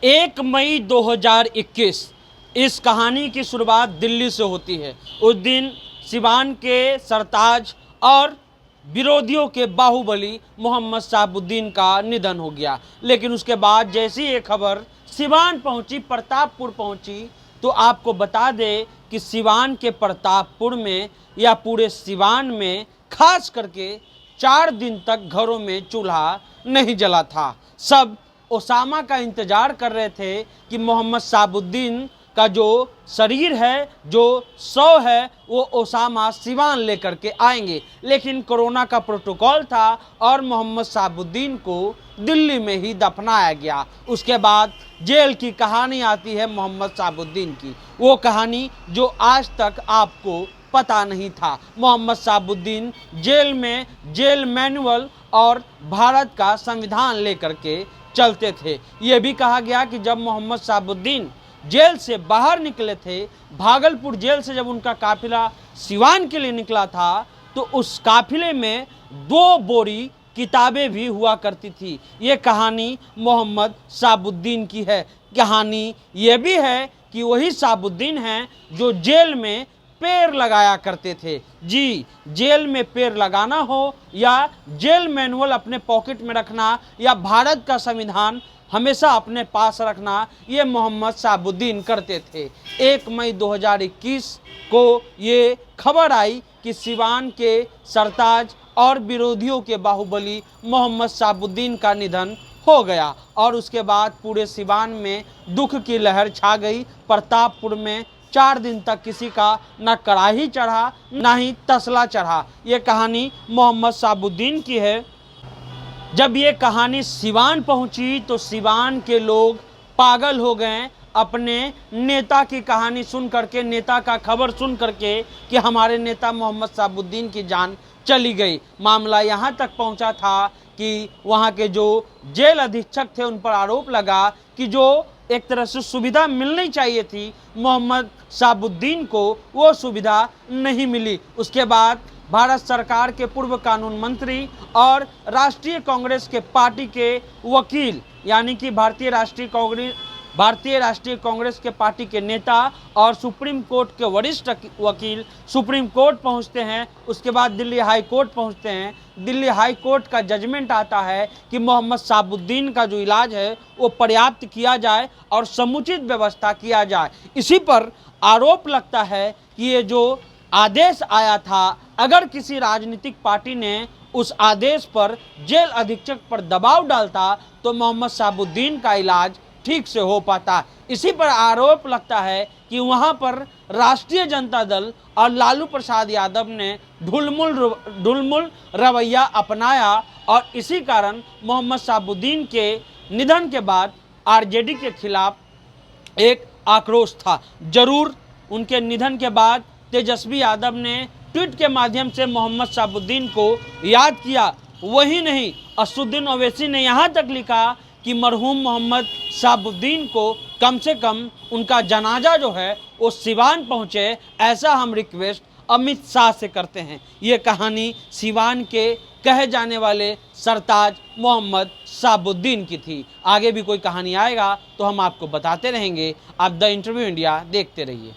1 मई 2021 इस कहानी की शुरुआत दिल्ली से होती है। उस दिन सिवान के सरताज और विरोधियों के बाहुबली मोहम्मद शहाबुद्दीन का निधन हो गया। लेकिन उसके बाद जैसी ये खबर सिवान पहुंची, प्रतापपुर पहुंची, तो आपको बता दें कि सिवान के प्रतापपुर में या पूरे सिवान में खास करके 4 दिन तक घरों में चूल्हा नहीं जला था। सब ओसामा का इंतजार कर रहे थे कि मोहम्मद शहाबुद्दीन का जो शरीर है, जो शव है, वो ओसामा सिवान लेकर के आएंगे। लेकिन कोरोना का प्रोटोकॉल था और मोहम्मद शहाबुद्दीन को दिल्ली में ही दफनाया गया। उसके बाद जेल की कहानी आती है मोहम्मद शहाबुद्दीन की, वो कहानी जो आज तक आपको पता नहीं था। मोहम्मद शहाबुद्दीन जेल में जेल मैनुअल और भारत का संविधान लेकर के चलते थे। ये भी कहा गया कि जब मोहम्मद शहाबुद्दीन जेल से बाहर निकले थे, भागलपुर जेल से जब उनका काफिला सिवान के लिए निकला था, तो उस काफिले में 2 बोरी किताबें भी हुआ करती थी। ये कहानी मोहम्मद शहाबुद्दीन की है। कहानी ये भी है कि वही शहाबुद्दीन हैं जो जेल में पेड़ लगाया करते थे। जी, जेल में पेड़ लगाना हो या जेल मैनुअल अपने पॉकेट में रखना या भारत का संविधान हमेशा अपने पास रखना, ये मोहम्मद शहाबुद्दीन करते थे। 1 मई 2021 को ये खबर आई कि सिवान के सरताज और विरोधियों के बाहुबली मोहम्मद शहाबुद्दीन का निधन हो गया और उसके बाद पूरे सिवान में दुख की लहर छा गई। प्रतापपुर में 4 दिन तक किसी का ना कड़ाही चढ़ा ना ही तसला चढ़ा। ये कहानी मोहम्मद शहाबुद्दीन की है। जब ये कहानी सिवान पहुंची तो सिवान के लोग पागल हो गए अपने नेता की कहानी सुन करके, नेता का खबर सुन करके कि हमारे नेता मोहम्मद शहाबुद्दीन की जान चली गई। मामला यहाँ तक पहुँचा था कि वहाँ के जो जेल अधीक्षक थे उन पर आरोप लगा कि जो एक तरह से सुविधा मिलनी चाहिए थी मोहम्मद शहाबुद्दीन को, वो सुविधा नहीं मिली। उसके बाद भारत सरकार के पूर्व कानून मंत्री और राष्ट्रीय कांग्रेस के पार्टी के वकील, यानी कि भारतीय राष्ट्रीय कांग्रेस के पार्टी के नेता और सुप्रीम कोर्ट के वरिष्ठ वकील सुप्रीम कोर्ट पहुंचते हैं। उसके बाद दिल्ली हाई कोर्ट पहुंचते हैं। दिल्ली हाई कोर्ट का जजमेंट आता है कि मोहम्मद शहाबुद्दीन का जो इलाज है वो पर्याप्त किया जाए और समुचित व्यवस्था किया जाए। इसी पर आरोप लगता है कि ये जो आदेश आया था, अगर किसी राजनीतिक पार्टी ने उस आदेश पर जेल अधीक्षक पर दबाव डालता तो मोहम्मद शहाबुद्दीन का इलाज ठीक से हो पाता। इसी पर आरोप लगता है कि वहां पर राष्ट्रीय जनता दल और लालू प्रसाद यादव ने ढुलमुल रवैया अपनाया और इसी कारण मोहम्मद शहाबुद्दीन के निधन के बाद आरजेडी के खिलाफ एक आक्रोश था। जरूर उनके निधन के बाद तेजस्वी यादव ने ट्वीट के माध्यम से मोहम्मद शहाबुद्दीन को याद किया। वही नहीं, असदुद्दीन ओवैसी ने यहाँ तक लिखा कि मरहूम मोहम्मद शहाबुद्दीन को कम से कम उनका जनाजा जो है वो सिवान पहुँचे, ऐसा हम रिक्वेस्ट अमित शाह से करते हैं। ये कहानी सिवान के कहे जाने वाले सरताज मोहम्मद शहाबुद्दीन की थी। आगे भी कोई कहानी आएगा तो हम आपको बताते रहेंगे। आप द इंटरव्यू इंडिया देखते रहिए।